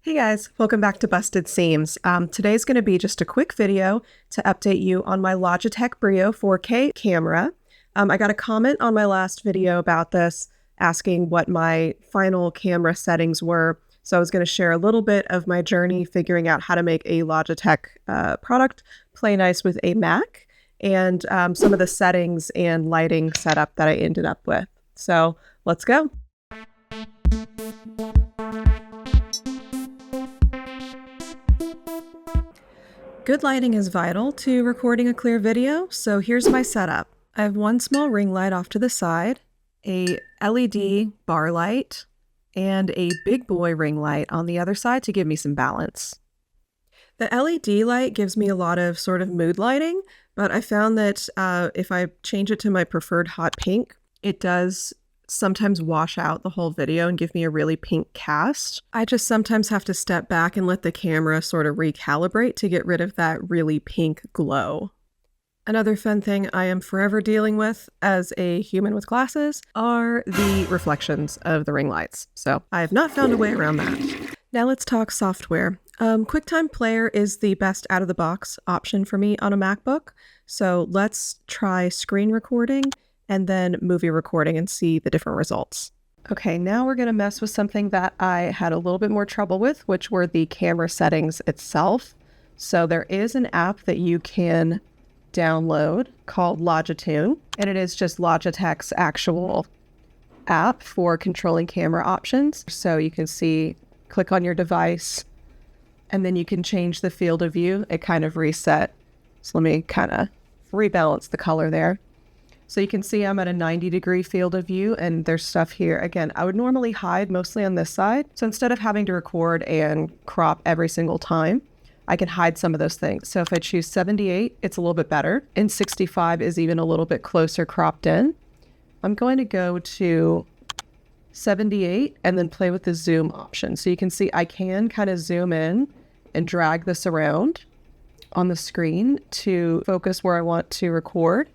Hey guys, welcome back to Busted Seams. Today's going to be just a quick video to update you on my Logitech Brio 4K camera. I got a comment on my last video about this, asking what my final camera settings were. So I was going to share a little bit of my journey figuring out how to make a Logitech product play nice with a Mac, and some of the settings and lighting setup that I ended up with. So let's go. Good lighting is vital to recording a clear video, so here's my setup. I have one small ring light off to the side, a LED bar light, and a big boy ring light on the other side to give me some balance. The LED light gives me a lot of sort of mood lighting, but I found that if I change it to my preferred hot pink, it does sometimes wash out the whole video and give me a really pink cast. I just sometimes have to step back and let the camera sort of recalibrate to get rid of that really pink glow. Another fun thing I am forever dealing with as a human with glasses are the reflections of the ring lights. So I have not found a way around that. Now let's talk software. QuickTime Player is the best out-of-the-box option for me on a MacBook. So let's try screen recording and then movie recording and see the different results. Okay, now we're gonna mess with something that I had a little bit more trouble with, which were the camera settings itself. So there is an app that you can download called LogiTune, and it is just Logitech's actual app for controlling camera options. So you can see, click on your device, and then you can change the field of view. It kind of reset. So let me kind of rebalance the color there. So you can see I'm at a 90-degree field of view, and there's stuff here. Again, I would normally hide mostly on this side. So instead of having to record and crop every single time, I can hide some of those things. So if I choose 78, it's a little bit better. And 65 is even a little bit closer cropped in. I'm going to go to 78 and then play with the zoom option. So you can see I can kind of zoom in and drag this around on the screen to focus where I want to record.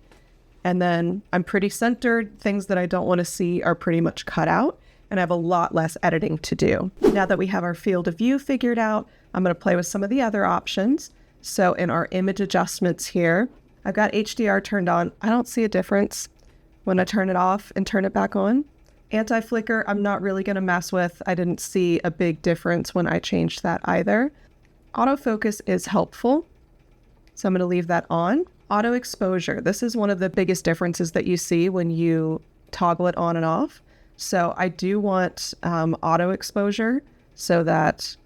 And then I'm pretty centered. Things that I don't want to see are pretty much cut out, and I have a lot less editing to do. Now that we have our field of view figured out, I'm going to play with some of the other options. So in our image adjustments here, I've got HDR turned on. I don't see a difference when I turn it off and turn it back on. Anti-flicker, I'm not really going to mess with. I didn't see a big difference when I changed that either. Autofocus is helpful, so I'm going to leave that on. Auto exposure. This is one of the biggest differences that you see when you toggle it on and off. So I do want auto exposure so that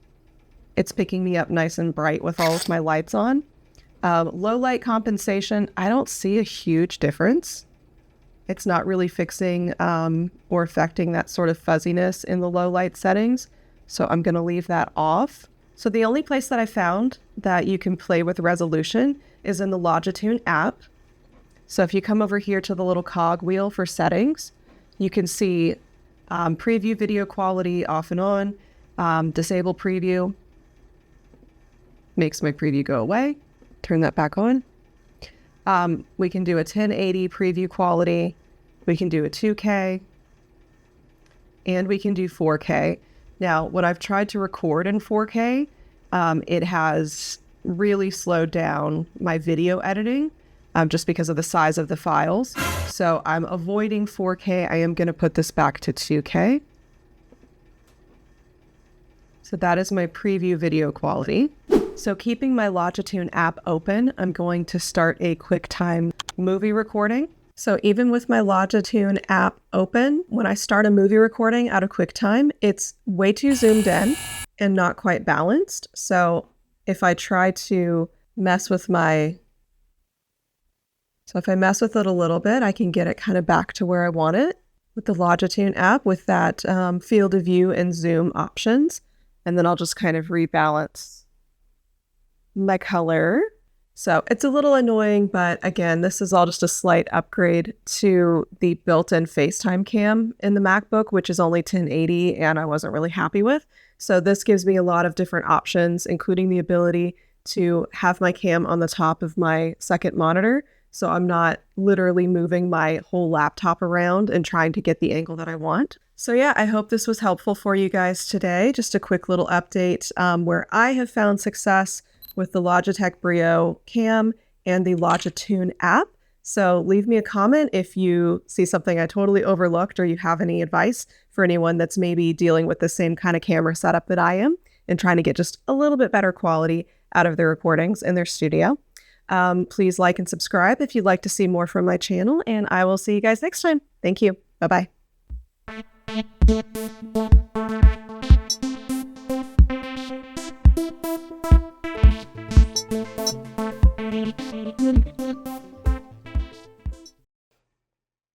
it's picking me up nice and bright with all of my lights on. Low light compensation, I don't see a huge difference. It's not really fixing or affecting that sort of fuzziness in the low light settings. So I'm going to leave that off. So the only place that I found that you can play with resolution is in the LogiTune app. So if you come over here to the little cog wheel for settings, you can see preview video quality off and on, disable preview, makes my preview go away, turn that back on. We can do a 1080 preview quality, we can do a 2K, and we can do 4K. Now, when I've tried to record in 4K, it has really slowed down my video editing just because of the size of the files. So I'm avoiding 4K. I am going to put this back to 2K. So that is my preview video quality. So keeping my LogiTune app open, I'm going to start a QuickTime movie recording. So even with my LogiTune app open, when I start a movie recording out of QuickTime, it's way too zoomed in and not quite balanced. So if I try to mess with if I mess with it a little bit, I can get it kind of back to where I want it with the LogiTune app with that field of view and zoom options. And then I'll just kind of rebalance my color. So it's a little annoying, but again, this is all just a slight upgrade to the built-in FaceTime cam in the MacBook, which is only 1080 and I wasn't really happy with. So this gives me a lot of different options, including the ability to have my cam on the top of my second monitor so I'm not literally moving my whole laptop around and trying to get the angle that I want. So yeah, I hope this was helpful for you guys today. Just a quick little update where I have found success with the Logitech Brio cam and the LogiTune app. So leave me a comment if you see something I totally overlooked or you have any advice for anyone that's maybe dealing with the same kind of camera setup that I am and trying to get just a little bit better quality out of their recordings in their studio. Please like and subscribe if you'd like to see more from my channel, and I will see you guys next time. Thank you. Bye-bye.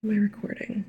Am I recording?